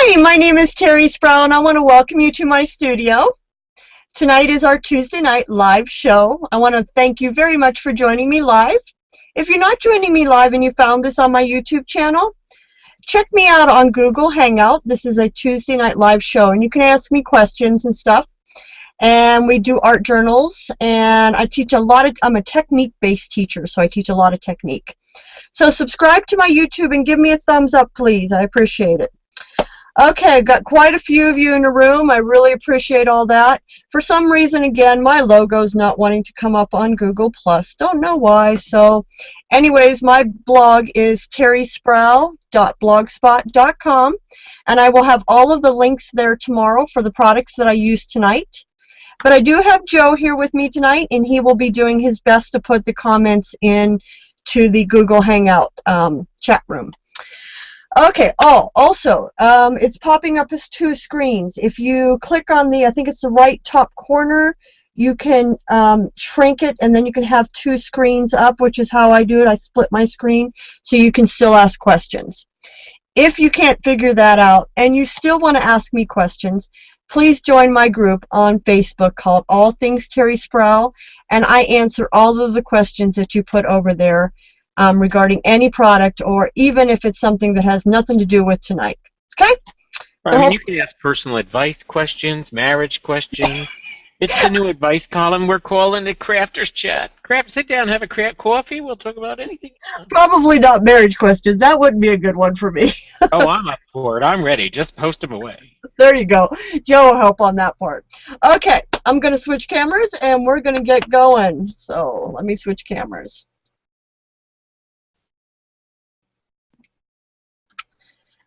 Hi, my name is Terry Sproul, and I want to welcome you to my studio. Tonight is our Tuesday night live show. I want to thank you very much for joining me live. If you're not joining me live and you found this on my YouTube channel, check me out on Google Hangout. This is a Tuesday night live show, and you can ask me questions and stuff. And we do art journals, and I teach a lot of, I'm a technique-based teacher, so I teach a lot of technique. So subscribe to my YouTube and give me a thumbs up, please. I appreciate it. Okay, got quite a few of you in the room. I really appreciate all that. For some reason, again, my logo's not wanting to come up on Google+. Don't know why. So anyways, my blog is terrysproul.blogspot.com, and I will have all of the links there tomorrow for the products that I use tonight. But I do have Joe here with me tonight, and he will be doing his best to put the comments in to the Google Hangout chat room. Okay, also, it's popping up as two screens. If you click on the, I think it's the right top corner, you can shrink it, and then you can have two screens up, which is how I do it. I split my screen so you can still ask questions. If you can't figure that out and you still want to ask me questions, please join my group on Facebook called All Things Terry Sproul, and I answer all of the questions that you put over there regarding any product, or even if it's something that has nothing to do with tonight. Okay? I mean, you can ask personal advice questions, marriage questions. It's the new advice column we're calling the Crafters Chat. Sit down, have a coffee. We'll talk about anything else. Probably not marriage questions. That wouldn't be a good one for me. Oh, I'm up for it. I'm ready. Just post them away. There you go. Joe will help on that part. Okay, I'm going to switch cameras, and we're going to get going. So let me switch cameras.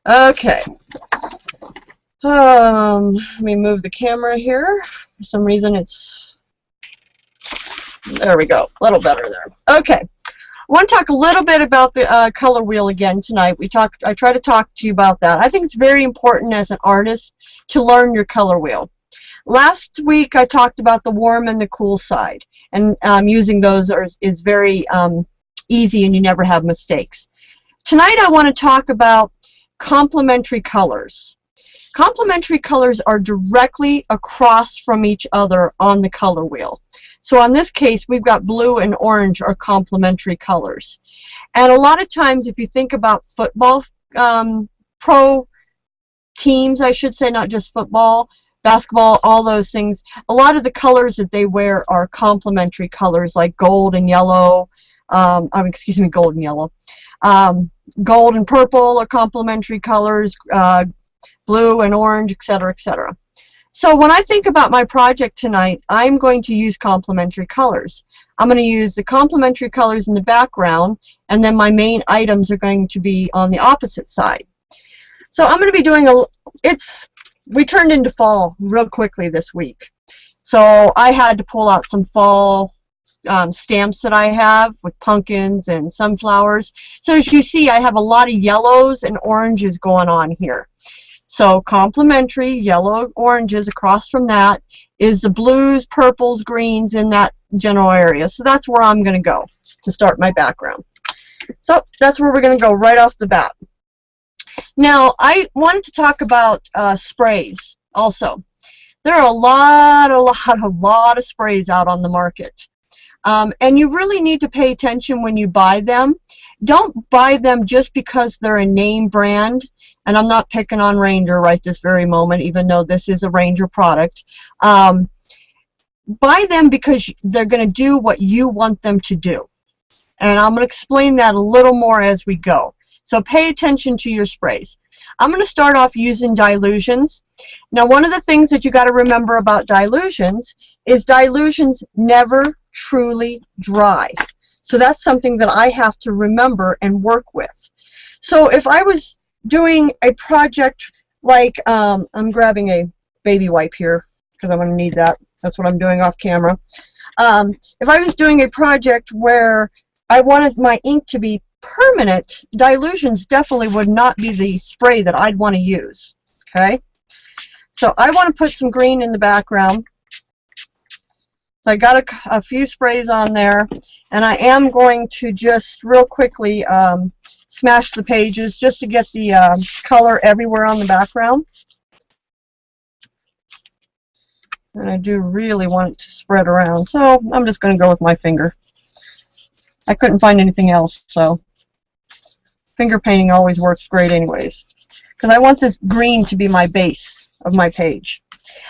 Okay. Let me move the camera here. For some reason it's, there we go, a little better there. Okay. I want to talk a little bit about the color wheel again tonight. I try to talk to you about that. I think it's very important as an artist to learn your color wheel. Last week I talked about the warm and the cool side, and using those is very easy, and you never have mistakes. Tonight I want to talk about complementary colors. Complementary colors are directly across from each other on the color wheel. So in this case, we've got blue and orange are complementary colors. And a lot of times, if you think about football, pro teams, I should say, not just football, basketball, all those things, a lot of the colors that they wear are complementary colors, like gold and yellow, excuse me, gold and yellow. Gold and purple are complementary colors, blue and orange, etc., etc. So when I think about my project tonight, I'm going to use complementary colors. I'm going to use the complementary colors in the background, and then my main items are going to be on the opposite side. So I'm going to be doing we turned into fall real quickly this week. So I had to pull out some fall stamps that I have with pumpkins and sunflowers. So as you see, I have a lot of yellows and oranges going on here. So complementary yellow, oranges. Across from that is the blues, purples, greens in that general area. So that's where I'm going to go to start my background. So that's where we're going to go right off the bat. Now I wanted to talk about sprays also. There are a lot of sprays out on the market. And you really need to pay attention when you buy them. Don't buy them just because they're a name brand. And I'm not picking on Ranger right this very moment, even though this is a Ranger product. Buy them because they're going to do what you want them to do. And I'm going to explain that a little more as we go. So pay attention to your sprays. I'm going to start off using Dylussions. Now, one of the things that you got to remember about Dylussions is Dylussions never truly dry. So that's something that I have to remember and work with. So if I was doing a project like, I'm grabbing a baby wipe here because I'm going to need that. That's what I'm doing off camera. If I was doing a project where I wanted my ink to be permanent, Dylussions definitely would not be the spray that I'd want to use. Okay? So I want to put some green in the background. So I got a few sprays on there, and I am going to just real quickly smash the pages just to get the color everywhere on the background. And I do really want it to spread around, so I'm just going to go with my finger. I couldn't find anything else, so finger painting always works great anyways. Because I want this green to be my base of my page.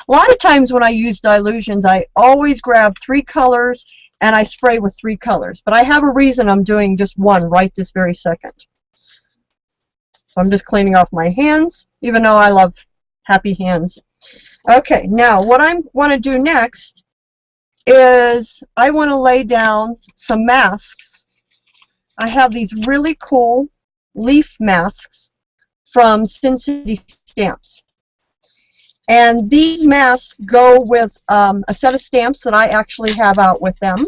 A lot of times when I use dilutions, I always grab 3 colors and I spray with 3 colors. But I have a reason I'm doing just one right this very second. So I'm just cleaning off my hands, even though I love happy hands. Okay, now what I want to do next is I want to lay down some masks. I have these really cool leaf masks from Sin City Stamps. And these masks go with a set of stamps that I actually have out with them.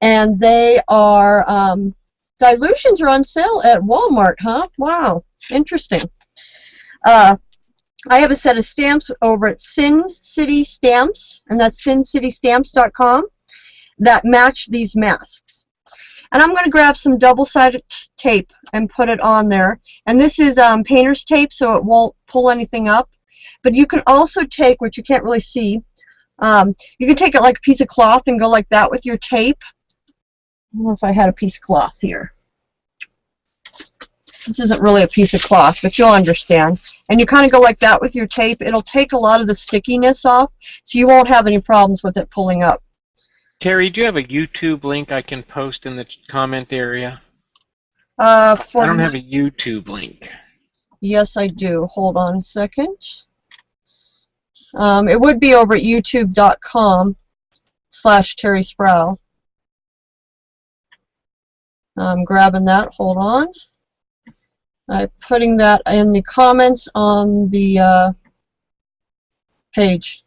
And they are, Dylussions are on sale at Walmart, huh? Wow, interesting. I have a set of stamps over at Sin City Stamps, and that's sincitystamps.com, that match these masks. And I'm going to grab some double-sided tape and put it on there. And this is painter's tape, so it won't pull anything up. But you can also take, which you can't really see, you can take it like a piece of cloth and go like that with your tape. I don't know if I had a piece of cloth here. This isn't really a piece of cloth, but you'll understand. And you kind of go like that with your tape. It'll take a lot of the stickiness off, so you won't have any problems with it pulling up. Terry, do you have a YouTube link I can post in the comment area? I don't have a YouTube link. Yes, I do. Hold on a second. It would be over at youtube.com/Terry Sproul. I'm grabbing that. Hold on. I'm putting that in the comments on the page.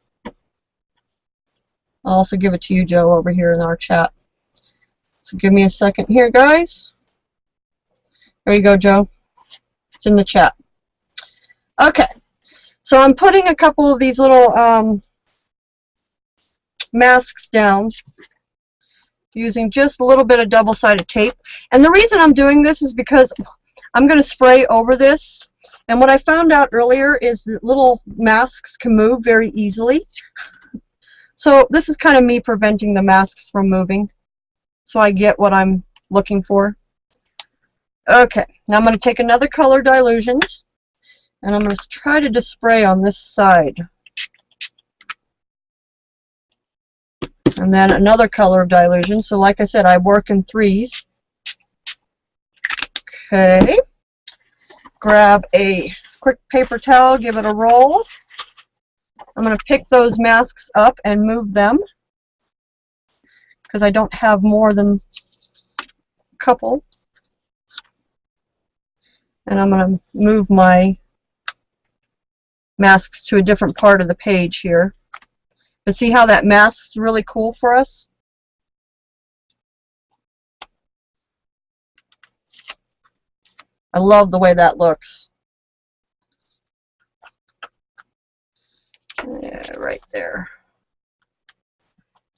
I'll also give it to you, Joe, over here in our chat. So give me a second here, guys. There you go, Joe. It's in the chat. Okay. So I'm putting a couple of these little masks down using just a little bit of double-sided tape. And the reason I'm doing this is because I'm going to spray over this. And what I found out earlier is that little masks can move very easily. So this is kind of me preventing the masks from moving, so I get what I'm looking for. Okay, now I'm going to take another color Dylussions, and I'm going to try to just spray on this side. And then another color of Dylusion. So like I said, I work in 3s. Okay. Grab a quick paper towel, give it a roll. I'm going to pick those masks up and move them because I don't have more than a couple. And I'm going to move my masks to a different part of the page here. But see how that mask's really cool for us? I love the way that looks. Yeah, right there.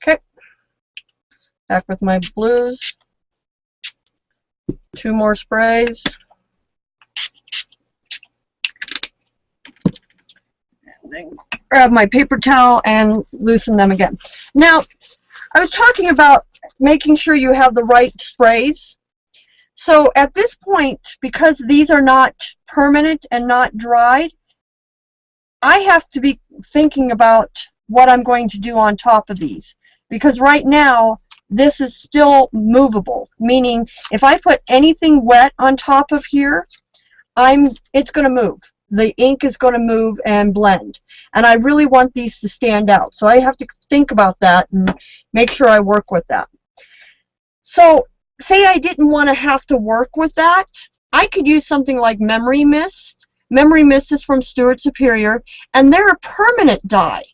Okay. Back with my blues. 2 more sprays. And then grab my paper towel and loosen them again. Now, I was talking about making sure you have the right sprays. So at this point, because these are not permanent and not dried, I have to be thinking about what I'm going to do on top of these. Because right now, this is still movable, meaning if I put anything wet on top of here, it's going to move. The ink is going to move and blend. And I really want these to stand out. So I have to think about that and make sure I work with that. So say I didn't want to have to work with that, I could use something like Memory Mist. Memory Mist is from Stuart Superior, and they're a permanent dye.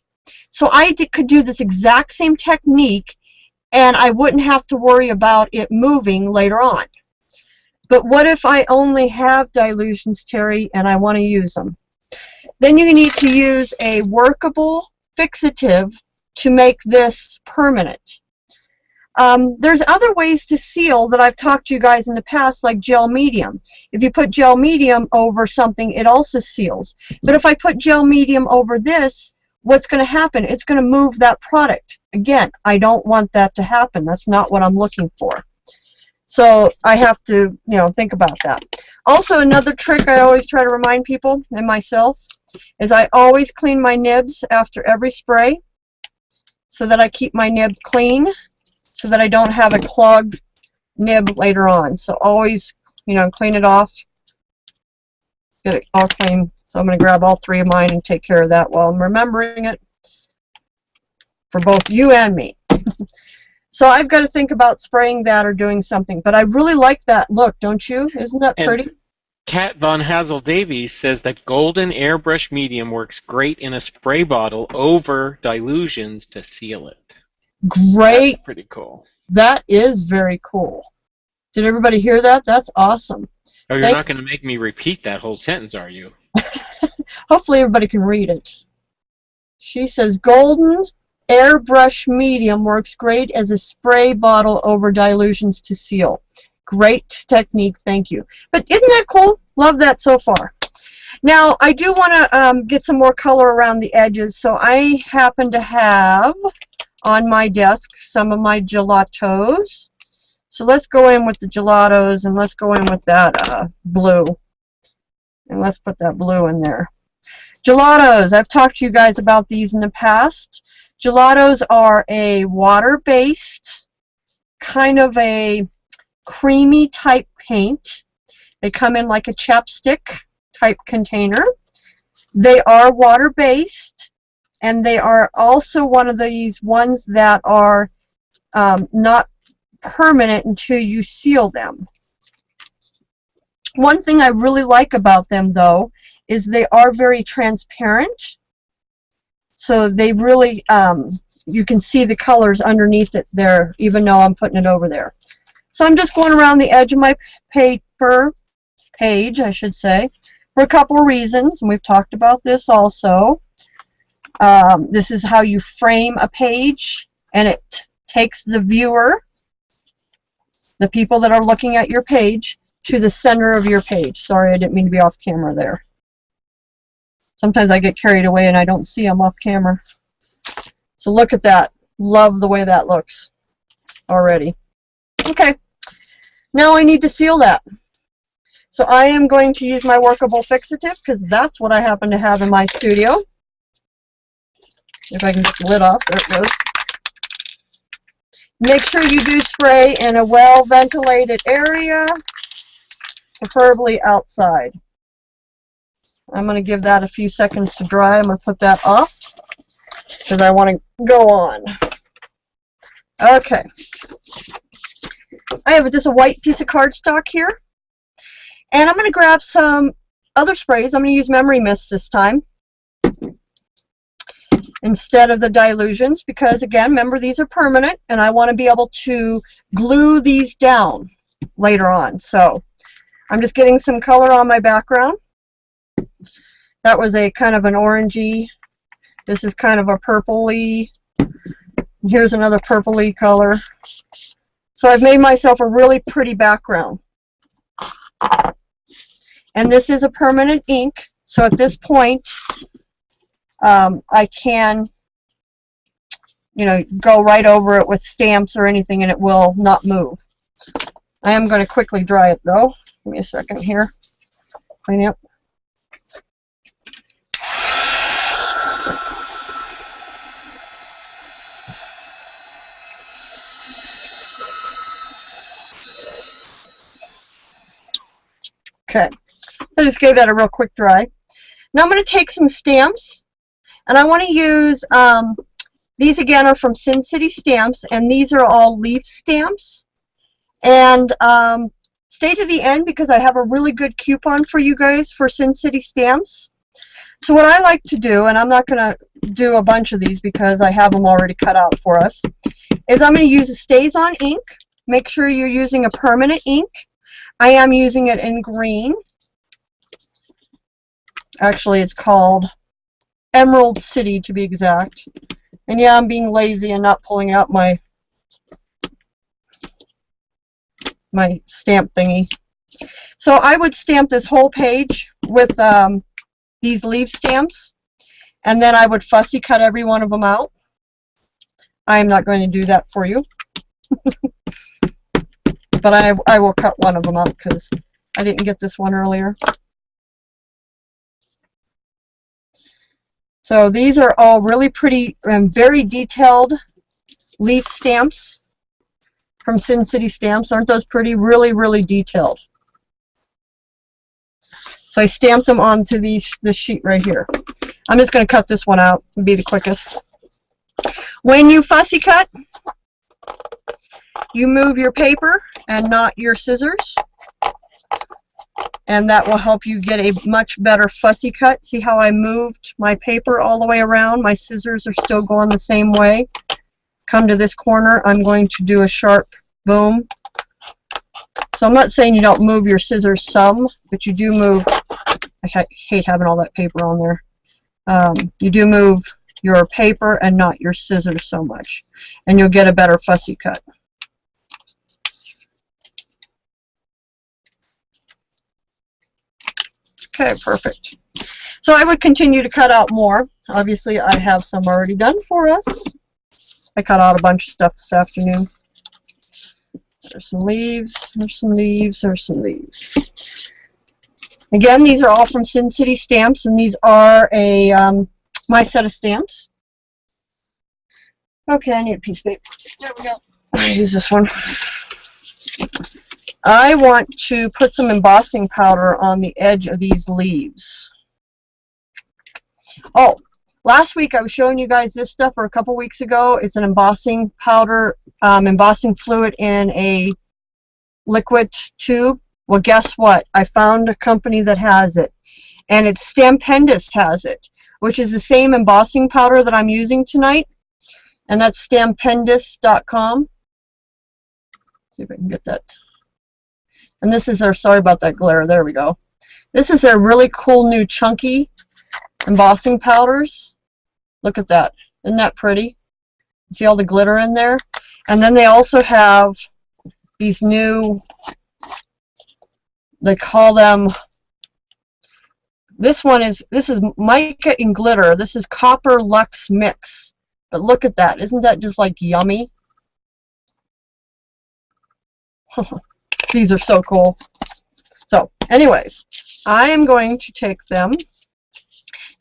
So I could do this exact same technique, and I wouldn't have to worry about it moving later on. But what if I only have Dylussions, Terry, and I want to use them? Then you need to use a workable fixative to make this permanent. There's other ways to seal that I've talked to you guys in the past, like gel medium. If you put gel medium over something, it also seals. But if I put gel medium over this, what's going to happen? It's going to move that product. Again, I don't want that to happen. That's not what I'm looking for. So I have to, think about that. Also, another trick I always try to remind people and myself is I always clean my nibs after every spray so that I keep my nib clean, so that I don't have a clogged nib later on. So always, clean it off, get it all clean. So I'm going to grab all three of mine and take care of that while I'm remembering it for both you and me. So I've got to think about spraying that or doing something. But I really like that look, don't you? Isn't that pretty? Kat Von Hazel Davies says that golden airbrush medium works great in a spray bottle over Dylussions to seal it. Great. That's pretty cool. That is very cool. Did everybody hear that? That's awesome. Oh, you're not going to make me repeat that whole sentence, are you? Hopefully everybody can read it. She says golden airbrush medium works great as a spray bottle over Dylussions to seal. Great technique, thank you. But isn't that cool? Love that so far. Now, I do want to get some more color around the edges, so I happen to have on my desk some of my gelatos. So let's go in with the gelatos, and let's go in with that blue. And let's put that blue in there. Gelatos, I've talked to you guys about these in the past. Gelatos are a water-based, kind of a creamy type paint. They come in like a chapstick type container. They are water-based, and they are also one of these ones that are not permanent until you seal them. One thing I really like about them, though, is they are very transparent. So they really, you can see the colors underneath it there, even though I'm putting it over there. So I'm just going around the edge of my page, I should say, for a couple of reasons, and we've talked about this also. This is how you frame a page, and it takes the viewer, the people that are looking at your page, to the center of your page. Sorry, I didn't mean to be off camera there. Sometimes I get carried away and I don't see them off camera. So look at that. Love the way that looks already. Okay, now I need to seal that. So I am going to use my workable fixative because that's what I happen to have in my studio. If I can get the lid off, there it goes. Make sure you do spray in a well-ventilated area, preferably outside. I'm going to give that a few seconds to dry. I'm going to put that off because I want to go on. Okay. I have just a white piece of cardstock here. And I'm going to grab some other sprays. I'm going to use Memory Mist this time instead of the Dylussions because, again, remember, these are permanent, and I want to be able to glue these down later on. So I'm just getting some color on my background. That was a kind of an orangey. This is kind of a purpley. Here's another purpley color. So I've made myself a really pretty background. And this is a permanent ink, so at this point I can, go right over it with stamps or anything and it will not move. I am going to quickly dry it though. Give me a second here. Clean up. Okay, I just gave that a real quick dry. Now I'm going to take some stamps, and I want to use, these again are from Sin City Stamps, and these are all leaf stamps. And stay to the end because I have a really good coupon for you guys for Sin City Stamps. So what I like to do, and I'm not going to do a bunch of these because I have them already cut out for us, is I'm going to use a Stays On ink. Make sure you're using a permanent ink. I am using it in green. Actually, it's called Emerald City to be exact. And yeah, I'm being lazy and not pulling out my my stamp thingy. So I would stamp this whole page with these leaf stamps, and then I would fussy cut every one of them out. I am not going to do that for you. But I will cut one of them out because I didn't get this one earlier. So these are all really pretty and very detailed leaf stamps from Sin City Stamps. Aren't those pretty? Really, really detailed. So I stamped them onto this sheet right here. I'm just going to cut this one out and be the quickest. When you fussy cut, you move your paper and not your scissors, and that will help you get a much better fussy cut. See how I moved my paper all the way around? My scissors are still going the same way. Come to this corner, I'm going to do a sharp boom. So I'm not saying you don't move your scissors some, but you do move. I hate having all that paper on there. You do move your paper and not your scissors so much, and you'll get a better fussy cut. Okay, perfect. So I would continue to cut out more. Obviously, I have some already done for us. I cut out a bunch of stuff this afternoon. There's some leaves, there's some leaves, there's some leaves. Again, these are all from Sin City Stamps, and these are my set of stamps. Okay, I need a piece of paper. There we go. I use this one. I want to put some embossing powder on the edge of these leaves. Oh, last week I was showing you guys this stuff, or a couple weeks ago. It's an embossing powder, embossing fluid in a liquid tube. Well, guess what? I found a company that has it, and it's Stampendous has it, which is the same embossing powder that I'm using tonight, and that's stampendous.com. See if I can get that. And this is our, sorry about that glare, there we go. This is their really cool new chunky embossing powders. Look at that. Isn't that pretty? See all the glitter in there? And then they also have these new, they call them, this is mica and glitter. This is Copper Luxe Mix. But look at that. Isn't that just like yummy? These are so cool. So anyways, I am going to take them,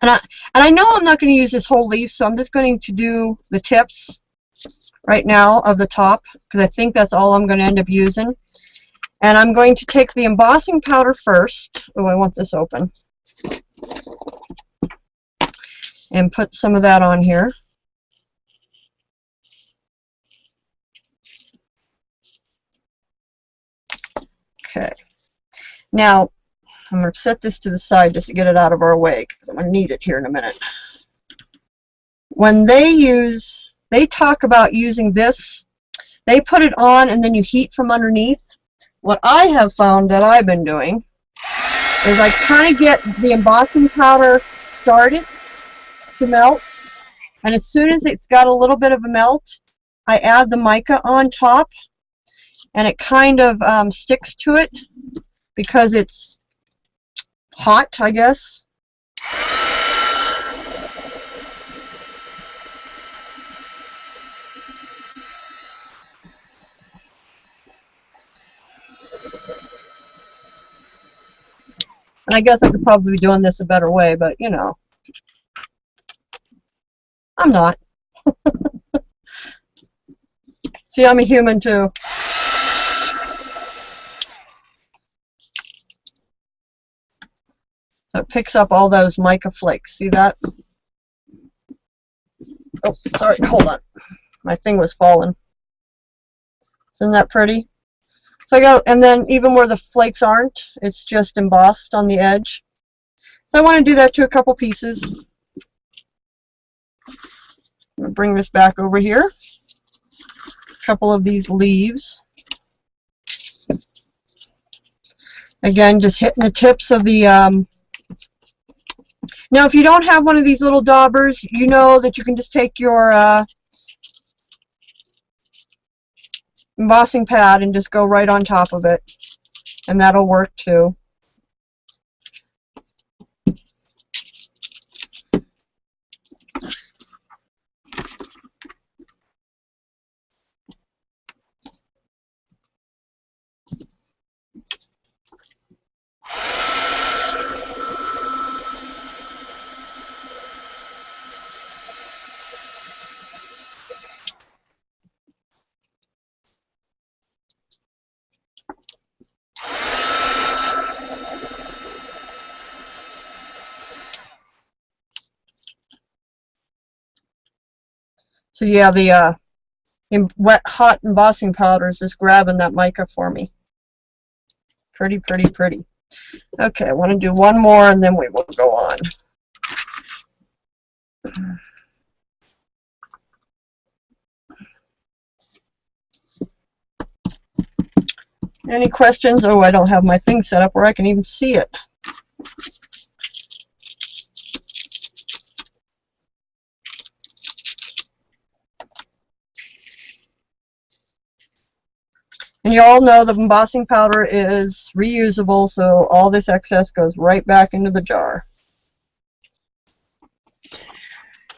and I know I'm not going to use this whole leaf, so I'm just going to do the tips right now of the top, because I think that's all I'm going to end up using. And I'm going to take the embossing powder first. Oh, I want this open. And put some of that on here. Okay. Now, I'm going to set this to the side just to get it out of our way, because I'm going to need it here in a minute. When they talk about using this, they put it on and then you heat from underneath. What I have found that I've been doing is I kind of get the embossing powder started to melt, and as soon as it's got a little bit of a melt, I add the mica on top, and it kind of sticks to it because it's hot, I guess. And I guess I could probably be doing this a better way, but you know, I'm not. See, I'm a human too. So it picks up all those mica flakes. See that? Oh, sorry, hold on. My thing was falling. Isn't that pretty? So I go, and then even where the flakes aren't, it's just embossed on the edge. So I want to do that to a couple pieces. I'm going to bring this back over here. A couple of these leaves. Again, just hitting the tips of the... Now, if you don't have one of these little daubers, you know that you can just take your embossing pad and just go right on top of it, and that'll work too. So yeah, the wet hot embossing powder is just grabbing that mica for me. Pretty, pretty, pretty. Okay, I want to do one more and then we will go on. Any questions? Oh, I don't have my thing set up where I can even see it. And you all know the embossing powder is reusable, so all this excess goes right back into the jar.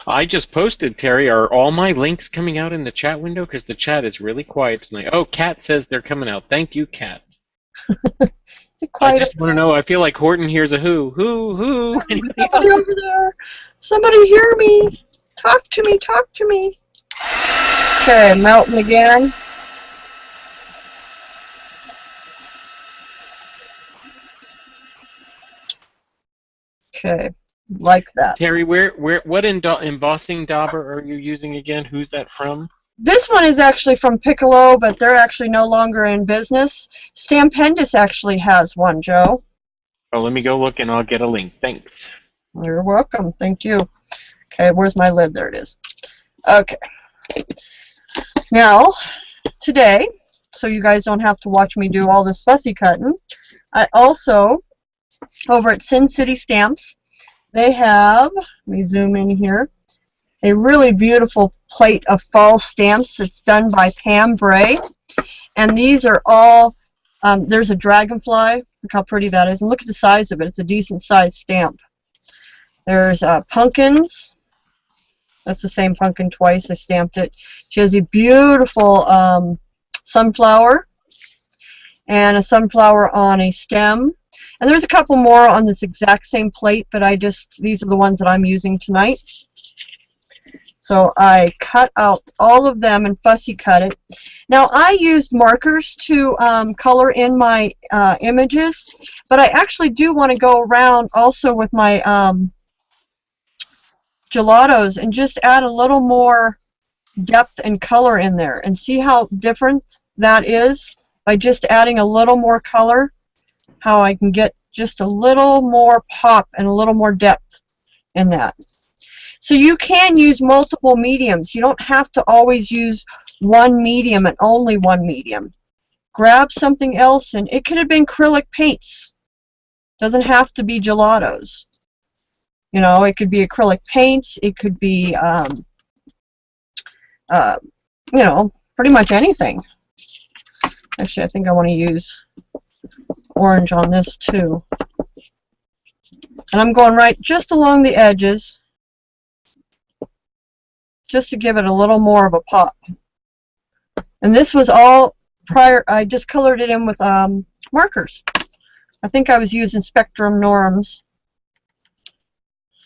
I just posted, Terry, are all my links coming out in the chat window? Because the chat is really quiet tonight. Oh, Kat says they're coming out. Thank you, Kat. I just want to know, I feel like Horton hears a who. Who? Somebody over there. Somebody hear me. Talk to me, talk to me. Okay, melting again. Okay, like that. Terry, what embossing dauber are you using again? Who's that from? This one is actually from Piccolo, but they're actually no longer in business. Stampendous actually has one, Joe. Oh, let me go look and I'll get a link. Thanks. You're welcome. Thank you. Okay, where's my lid? There it is. Okay. Now, today, so you guys don't have to watch me do all this fussy cutting, I also, over at Sin City Stamps, they have, let me zoom in here, a really beautiful plate of fall stamps. It's done by Pam Bray. And these are all, there's a dragonfly. Look how pretty that is. And look at the size of it. It's a decent sized stamp. There's pumpkins. That's the same pumpkin twice. I stamped it. She has a beautiful sunflower. And a sunflower on a stem. And there's a couple more on this exact same plate, but these are the ones that I'm using tonight. So I cut out all of them and fussy cut it. Now I used markers to color in my images, but I actually do want to go around also with my gelatos and just add a little more depth and color in there and see how different that is by just adding a little more color, how I can get just a little more pop and a little more depth in that. So you can use multiple mediums. You don't have to always use one medium and only one medium. Grab something else, and it could have been acrylic paints. Doesn't have to be gelatos. You know, it could be acrylic paints. It could be, you know, pretty much anything. Actually, I think I want to use orange on this too. And I'm going right just along the edges, just to give it a little more of a pop. And this was all prior, I just colored it in with markers. I think I was using Spectrum Norms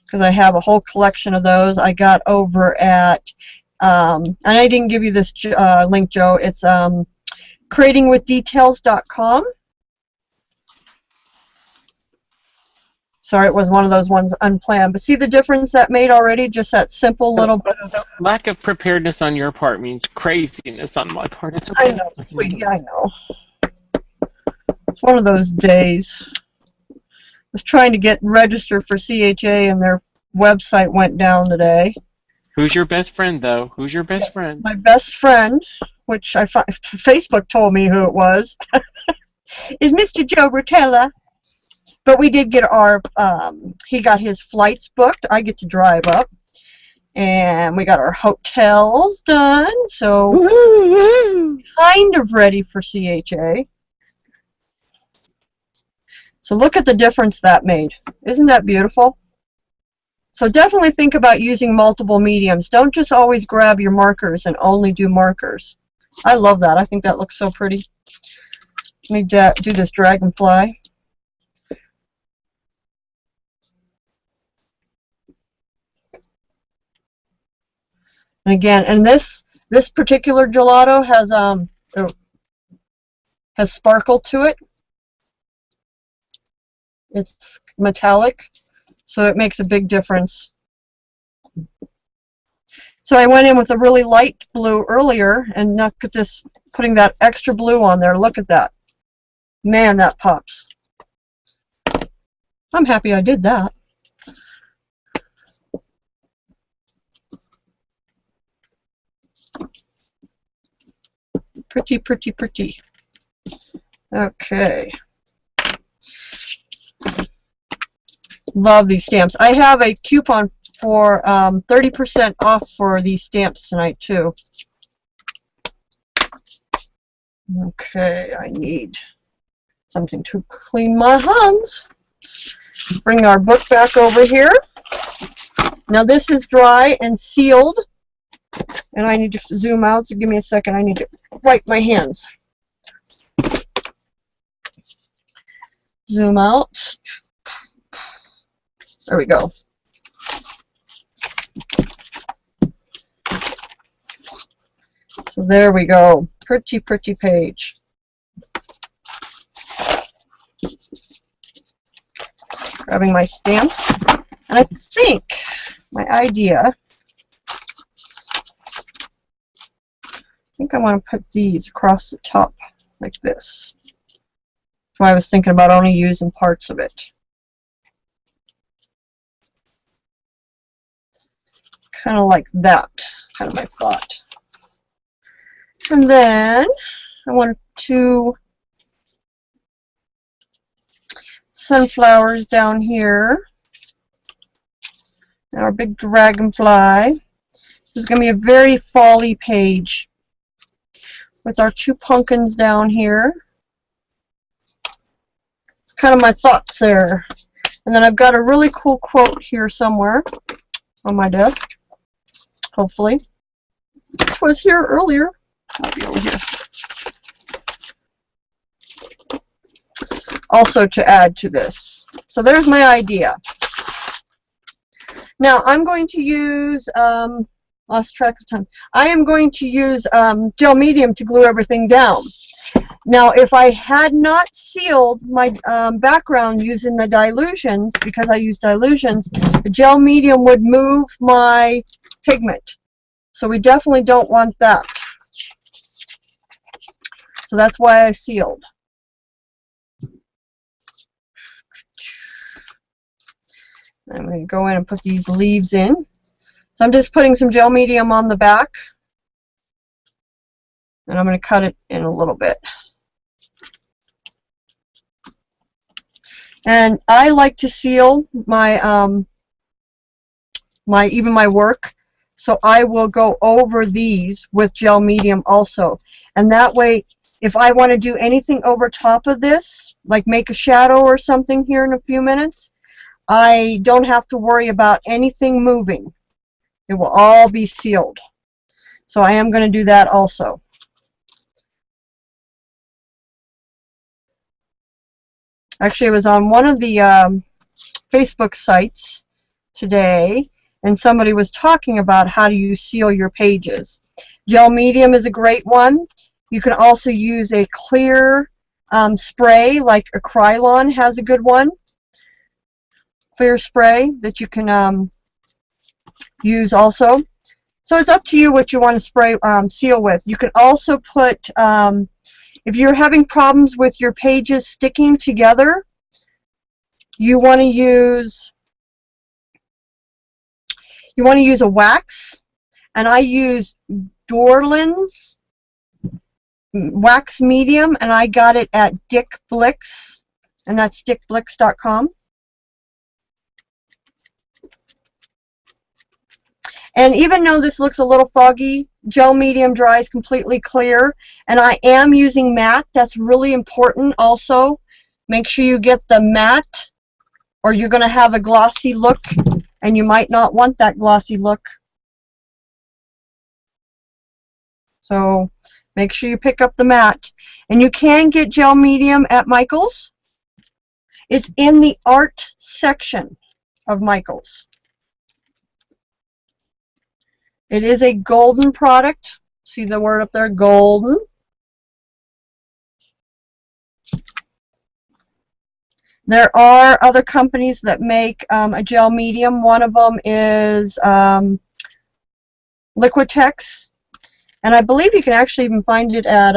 because I have a whole collection of those I got over at, and I didn't give you this link, Joe, it's creatingwithdetails.com. Sorry, it was one of those ones unplanned. But see the difference that made already? Just that simple little bit of... Lack of preparedness on your part means craziness on my part. It's okay. I know, sweetie, I know. It's one of those days. I was trying to get registered for CHA and their website went down today. Who's your best friend, though? Who's your best friend? My best friend, which Facebook told me who it was, is Mr. Joe Rotella. But we did get our, he got his flights booked. I get to drive up. And we got our hotels done, so kind of ready for CHA. So look at the difference that made. Isn't that beautiful? So definitely think about using multiple mediums. Don't just always grab your markers and only do markers. I love that. I think that looks so pretty. Let me do this dragonfly. And again, and this particular gelato has sparkle to it. It's metallic, so it makes a big difference. So I went in with a really light blue earlier, and look at this, putting that extra blue on there. Look at that. Man, that pops. I'm happy I did that. Pretty, pretty, pretty. Okay. Love these stamps. I have a coupon for 30% off for these stamps tonight too. Okay, I need something to clean my hands. Bring our book back over here. Now this is dry and sealed, and I need to zoom out, so give me a second. I need to wipe my hands. Zoom out. There we go. So there we go. Pretty, pretty page. Grabbing my stamps. And I think my idea, I want to put these across the top like this. That's why I was thinking about only using parts of it. Kind of like that, kind of my thought. And then I wanted to sunflowers down here. And our big dragonfly. This is going to be a very fall-y page with our two pumpkins down here. It's kind of my thoughts there. And then I've got a really cool quote here somewhere on my desk. Hopefully. It was here earlier. I'll be over here. Also to add to this. So there's my idea. Now I'm going to use, lost track of time. I am going to use gel medium to glue everything down. Now if I had not sealed my background using the dilutions, because I use dilutions, the gel medium would move my pigment. So we definitely don't want that. So that's why I sealed. I'm going to go in and put these leaves in. So I'm just putting some gel medium on the back. And I'm going to cut it in a little bit. And I like to seal my even my work. So I will go over these with gel medium also. And that way, if I want to do anything over top of this, like make a shadow or something here in a few minutes, I don't have to worry about anything moving. It will all be sealed. So I am going to do that also. Actually, I was on one of the Facebook sites today, and somebody was talking about how do you seal your pages. Gel medium is a great one. You can also use a clear spray, like Acrylon has a good one. Clear spray that you can use also. So it's up to you what you want to spray seal with. You can also put, if you're having problems with your pages sticking together, you want to use a wax, and I use Dorland's wax medium, and I got it at Dick Blix, and that's dickblix.com. And even though this looks a little foggy, gel medium dries completely clear. And I am using matte. That's really important also. Make sure you get the matte, or you're going to have a glossy look, and you might not want that glossy look. So make sure you pick up the matte. And you can get gel medium at Michael's. It's in the art section of Michael's. It is a golden product. See the word up there, golden. There are other companies that make a gel medium. One of them is Liquitex. And I believe you can actually even find it at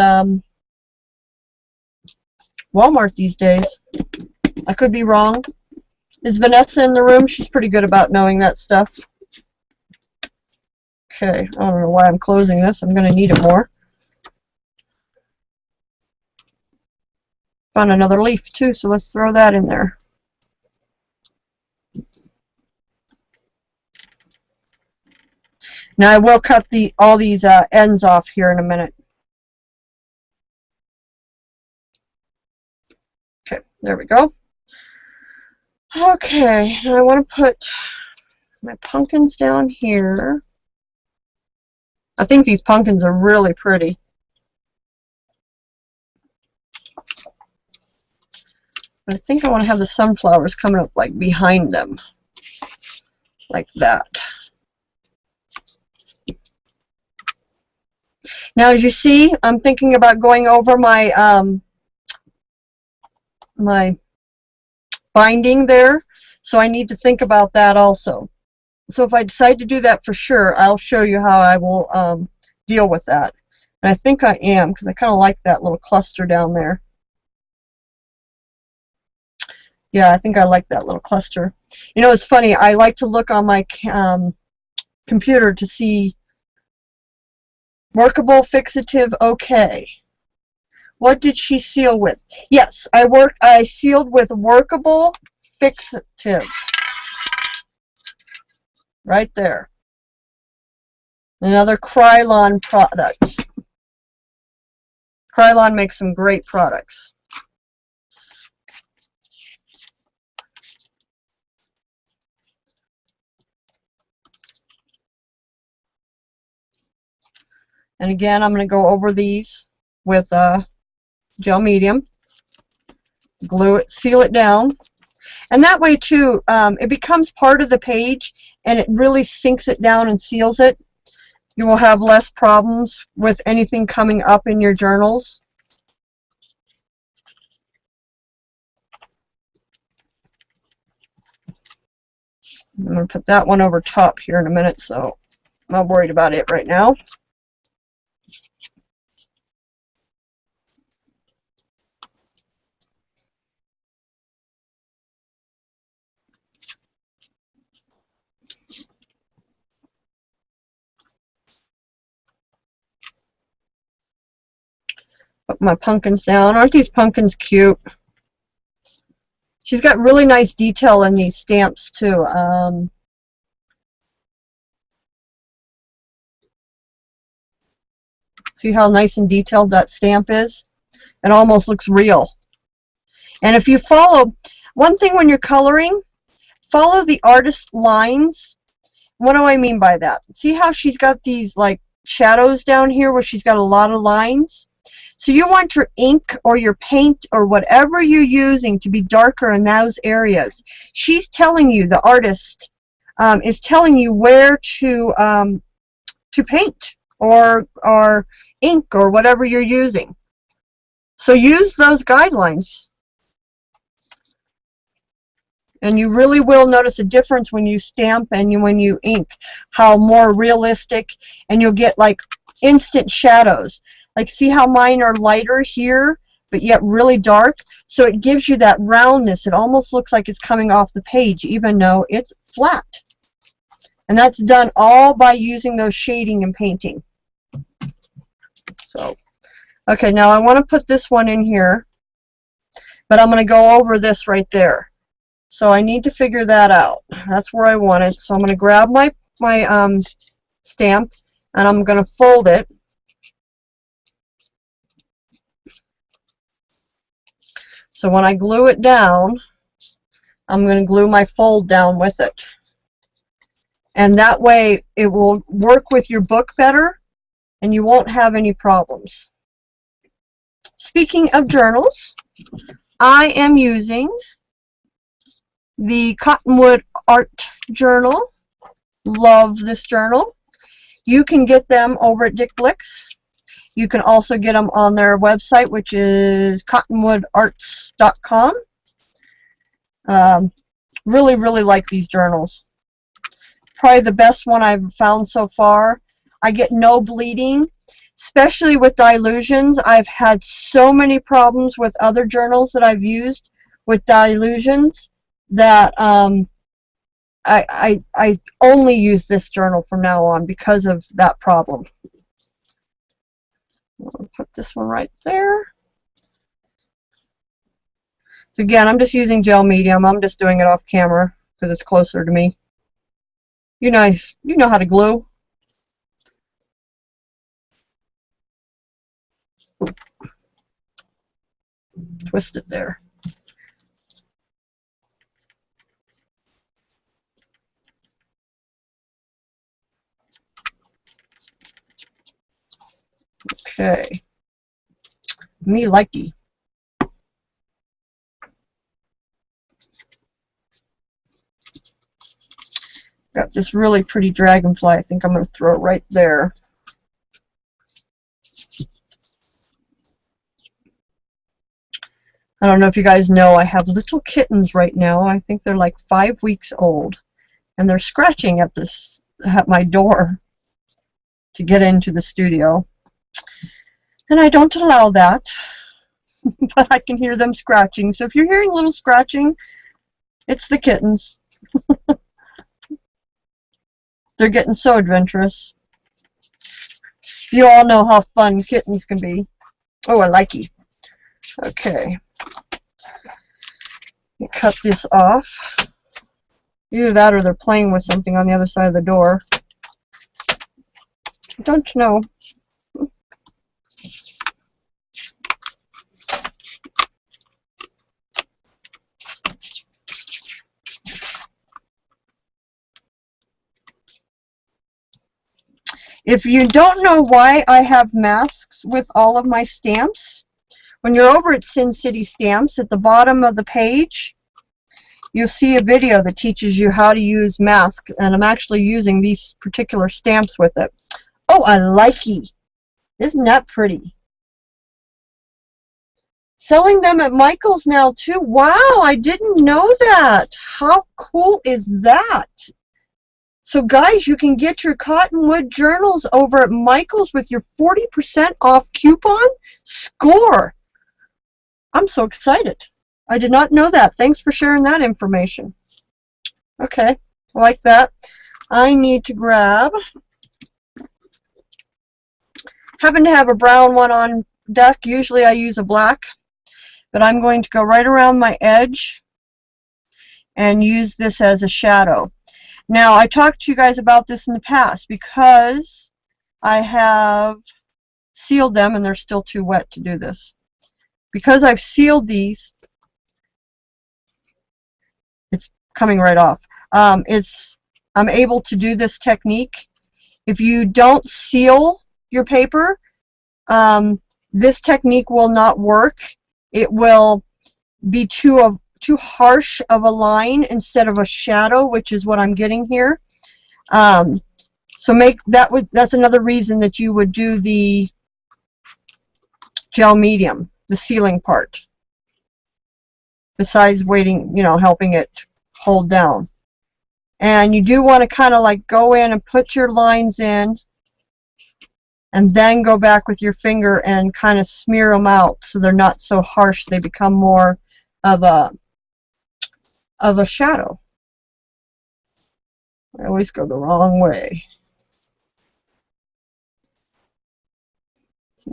Walmart these days. I could be wrong. Is Vanessa in the room? She's pretty good about knowing that stuff. Okay, I don't know why I'm closing this. I'm going to need it more. Found another leaf too, so let's throw that in there. Now I will cut all these ends off here in a minute. Okay, there we go. Okay, now I want to put my pumpkins down here. I think these pumpkins are really pretty. But I think I want to have the sunflowers coming up like behind them. Like that. Now as you see, I'm thinking about going over my my binding there. So I need to think about that also. So if I decide to do that for sure, I'll show you how I will deal with that. And I think I am, because I kind of like that little cluster down there. Yeah, I think I like that little cluster. You know, it's funny, I like to look on my computer to see workable, fixative, okay. What did she seal with? Yes, I sealed with workable, fixative. Right there. Another Krylon product. Krylon makes some great products. And again, I'm going to go over these with gel medium. Glue it, seal it down. And that way too, it becomes part of the page and it really sinks it down and seals it. You will have less problems with anything coming up in your journals. I'm going to put that one over top here in a minute, so I'm not worried about it right now. Put my pumpkins down. Aren't these pumpkins cute? She's got really nice detail in these stamps too. See how nice and detailed that stamp is? It almost looks real. And if you follow, one thing when you're coloring, follow the artist's lines. What do I mean by that? See how she's got these like shadows down here where she's got a lot of lines? So you want your ink or your paint or whatever you're using to be darker in those areas. She's telling you, the artist is telling you where to paint or ink or whatever you're using. So use those guidelines. And you really will notice a difference when you stamp and when you ink, how more realistic, and you'll get like instant shadows. Like see how mine are lighter here, but yet really dark? So it gives you that roundness. It almost looks like it's coming off the page, even though it's flat. And that's done all by using those shading and painting. So, okay, now I want to put this one in here, but I'm going to go over this right there. So I need to figure that out. That's where I want it. So I'm going to grab my my stamp, and I'm going to fold it. So when I glue it down, I'm going to glue my fold down with it. And that way it will work with your book better and you won't have any problems. Speaking of journals, I am using the Cottonwood Art Journal. Love this journal. You can get them over at Dick Blick's. You can also get them on their website, which is cottonwoodarts.com. Really, really like these journals. Probably the best one I've found so far. I get no bleeding, especially with Dylussions. I've had so many problems with other journals that I've used with Dylussions that I only use this journal from now on because of that problem. I'll put this one right there. So again, I'm just using gel medium. I'm just doing it off camera because it's closer to me. You know how to glue. Twist it there. Okay. Me likey. Got this really pretty dragonfly. I think I'm going to throw it right there. I don't know if you guys know, I have little kittens right now. I think they're like 5 weeks old. And they're scratching at my door to get into the studio. And I don't allow that. But I can hear them scratching. So if you're hearing little scratching, it's the kittens. They're getting so adventurous. You all know how fun kittens can be. Oh, I like you. Okay. Cut this off. Either that or they're playing with something on the other side of the door. I don't know. If you don't know why I have masks with all of my stamps, when you're over at Sin City Stamps, at the bottom of the page, you'll see a video that teaches you how to use masks, and I'm actually using these particular stamps with it. Oh, I like it. Isn't that pretty? Selling them at Michael's now too. Wow, I didn't know that. How cool is that? So guys, you can get your Cottonwood journals over at Michael's with your 40% off coupon. Score! I'm so excited. I did not know that. Thanks for sharing that information. Okay, I like that. I need to grab, happen to have a brown one on deck. Usually I use a black, but I'm going to go right around my edge and use this as a shadow. Now, I talked to you guys about this in the past because I have sealed them and they're still too wet to do this. Because I've sealed these, it's coming right off. I'm able to do this technique. If you don't seal your paper, this technique will not work. It will be too harsh of a line instead of a shadow, which is what I'm getting here. So that's another reason that you would do the gel medium, the sealing part, besides waiting, helping it hold down. And you do want to kind of like go in and put your lines in and then go back with your finger and kind of smear them out so they're not so harsh. They become more of a shadow. I always go the wrong way.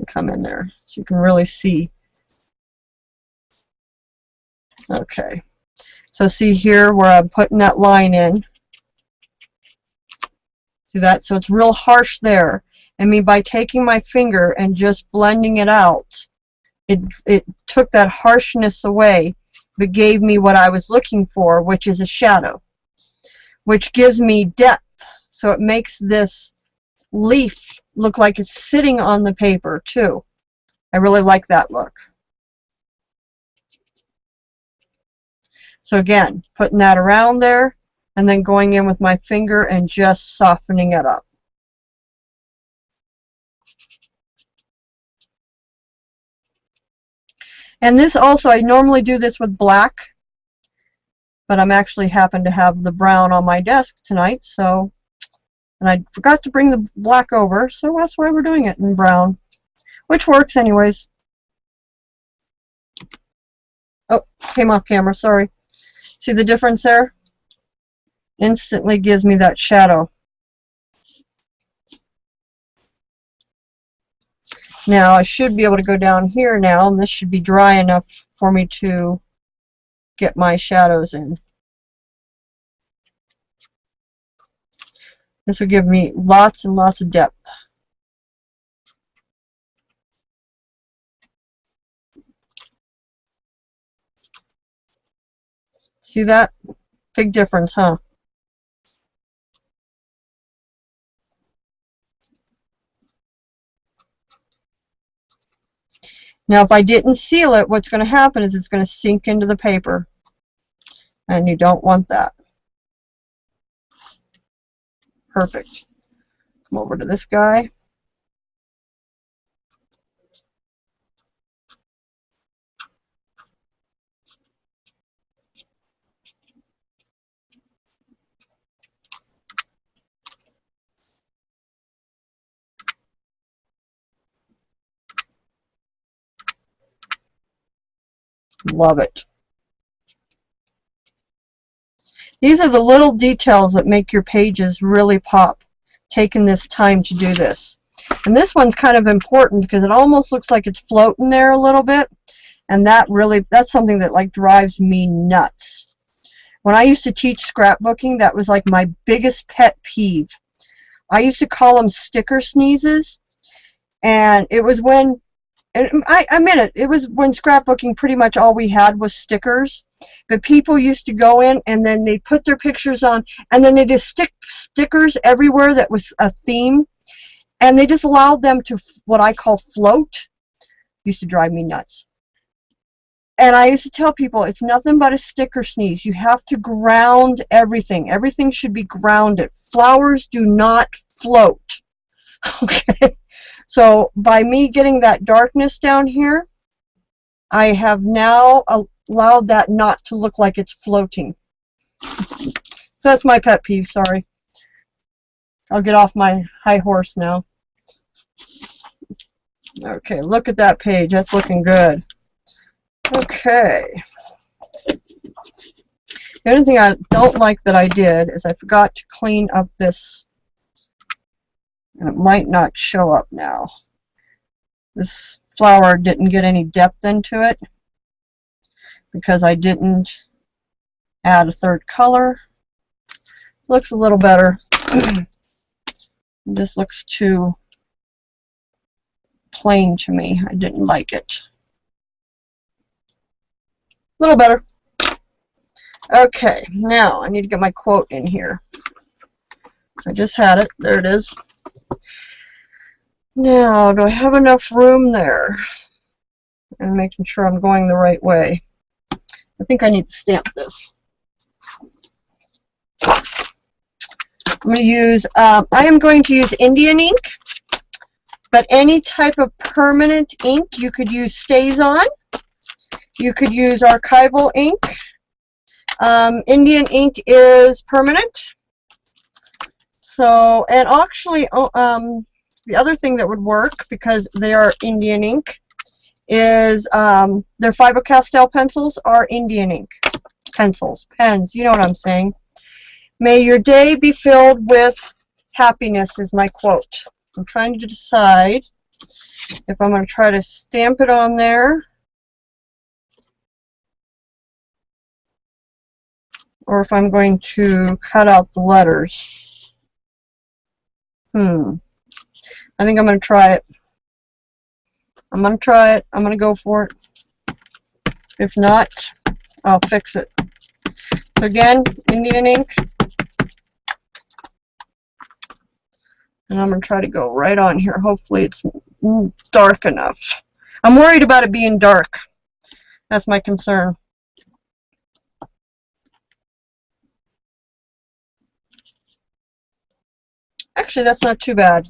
Come in there so you can really see. Okay, so see here where I'm putting that line in. See that? So it's real harsh there. And me, by taking my finger and just blending it out, it took that harshness away, but gave me what I was looking for, which is a shadow, which gives me depth. So it makes this leaf look like it's sitting on the paper too. I really like that look. So again, putting that around there and then going in with my finger and just softening it up. And this also, I normally do this with black, but I'm actually happen to have the brown on my desk tonight, so, and I forgot to bring the black over, so that's why we're doing it in brown, which works anyways. Oh, came off camera, sorry. See the difference there? Instantly gives me that shadow. Now I should be able to go down here now, and this should be dry enough for me to get my shadows in. This will give me lots and lots of depth. See that? Big difference, huh? Now if I didn't seal it, what's going to happen is it's going to sink into the paper, and you don't want that. Perfect. Come over to this guy. Love it. These are the little details that make your pages really pop, taking this time to do this. And this one's kind of important because it almost looks like it's floating there a little bit, and that's something that like drives me nuts. When I used to teach scrapbooking, that was like my biggest pet peeve. I used to call them sticker sneezes, and it was when, and I meant it, it was when scrapbooking pretty much all we had was stickers. But people used to go in and then they put their pictures on, and then they just stick stickers everywhere that was a theme, and they just allowed them to what I call float. Used to drive me nuts. And I used to tell people it's nothing but a sticker sneeze. You have to ground everything. Everything should be grounded. Flowers do not float. Okay. So by me getting that darkness down here, I have now allowed that not to look like it's floating. So that's my pet peeve, sorry. I'll get off my high horse now. Okay, look at that page. That's looking good. Okay. The only thing I don't like that I did is I forgot to clean up this, and it might not show up now. This flower didn't get any depth into it because I didn't add a third color. Looks a little better. This looks too plain to me. I didn't like it. A little better. Okay, now I need to get my quote in here. I just had it. There it is. Now, do I have enough room there? And making sure I'm going the right way. I think I need to stamp this. I'm going to use, I am going to use Indian ink, but any type of permanent ink. You could use StazOn. You could use archival ink. Indian ink is permanent. So, and actually, the other thing that would work, because they are Indian ink, is their Faber-Castell pencils are Indian ink. Pencils, pens, you know what I'm saying. May your day be filled with happiness is my quote. I'm trying to decide if I'm going to try to stamp it on there or if I'm going to cut out the letters. I think I'm going to try it. I'm going to try it. I'm going to go for it. If not, I'll fix it. So again, Indian ink. And I'm going to try to go right on here. Hopefully it's dark enough. I'm worried about it being dark. That's my concern. Actually, that's not too bad.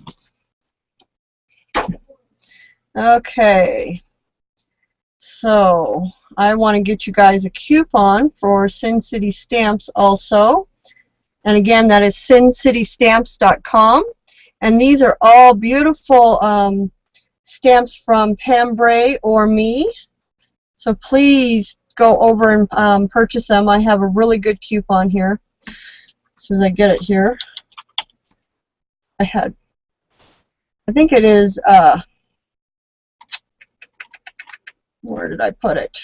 Okay. So, I want to get you guys a coupon for Sin City Stamps also. And again, that is sincitystamps.com. And these are all beautiful stamps from Pam Bray or me. So please go over and purchase them. I have a really good coupon here. As soon as I get it here. I think it is, where did I put it?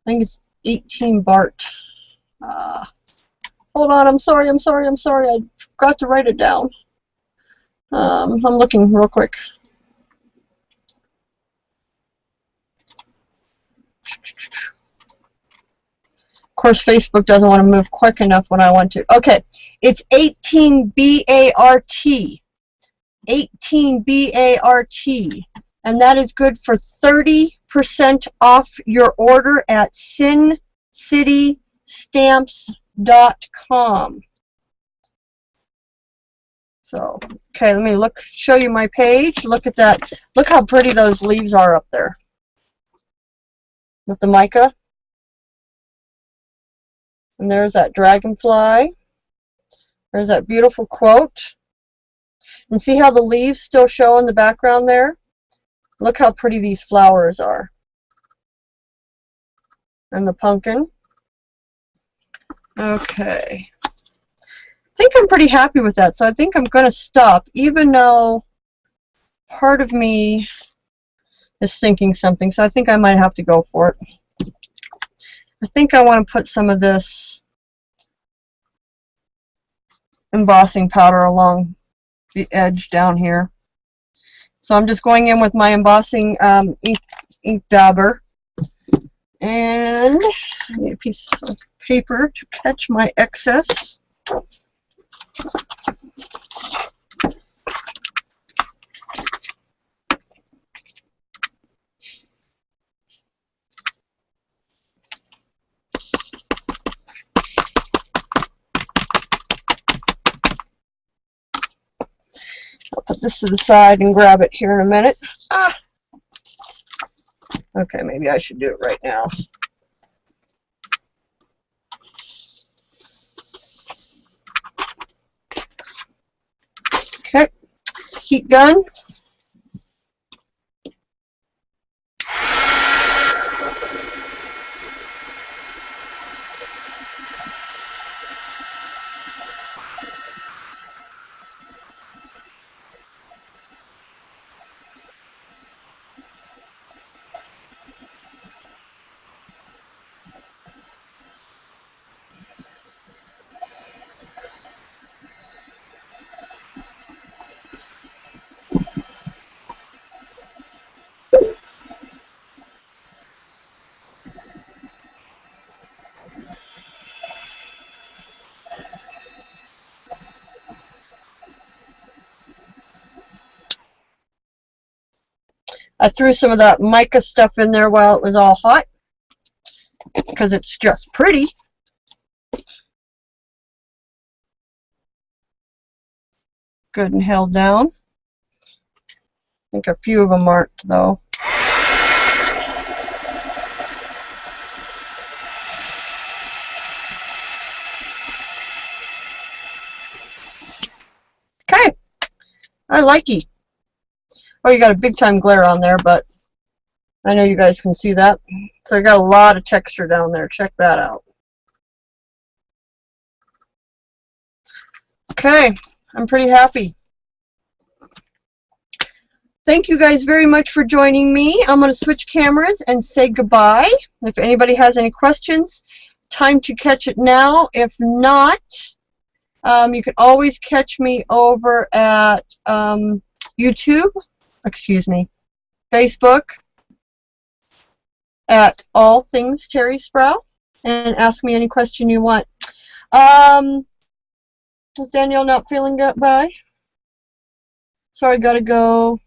I think it's 18 Bart. Hold on, I'm sorry. I forgot to write it down. I'm looking real quick. Of course, Facebook doesn't want to move quick enough when I want to. Okay, it's 18 BART. 18 BART. And that is good for 30% off your order at sincitystamps.com. So, okay, let me show you my page. Look at that. Look how pretty those leaves are up there with the mica. And there's that dragonfly. There's that beautiful quote. And see how the leaves still show in the background there? Look how pretty these flowers are. And the pumpkin. Okay. I think I'm pretty happy with that, so I think I'm going to stop, even though part of me is thinking something, so I think I might have to go for it. I think I want to put some of this embossing powder along the edge down here. So I'm just going in with my embossing ink dabber, and I need a piece of paper to catch my excess. I'll put this to the side and grab it here in a minute. Okay, maybe I should do it right now. Okay, heat gun. I threw some of that mica stuff in there while it was all hot, because it's just pretty. Good and held down. I think a few of them aren't, though. Okay, I like it. Oh, you got a big time glare on there, but I know you guys can see that. So I got a lot of texture down there. Check that out. Okay, I'm pretty happy. Thank you guys very much for joining me. I'm going to switch cameras and say goodbye. If anybody has any questions, time to catch it now. If not, You can always catch me over at YouTube, excuse me, Facebook, at All Things Terry Sproul, and ask me any question you want. Is Danielle not feeling good? Bye. Sorry, gotta go.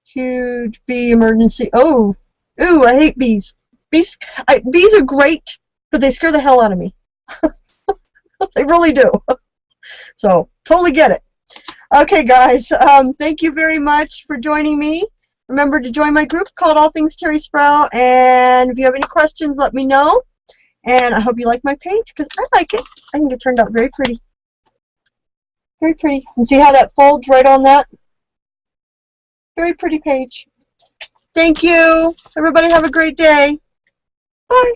Huge bee emergency. Oh, ooh, I hate bees. Bees are great, but they scare the hell out of me. They really do. So, totally get it. Okay, guys, thank you very much for joining me. Remember to join my group called All Things Terry Sproul, and if you have any questions, let me know. And I hope you like my page, because I like it. I think it turned out very pretty. Very pretty. And see how that folds right on that? Very pretty page. Thank you. Everybody have a great day. Bye.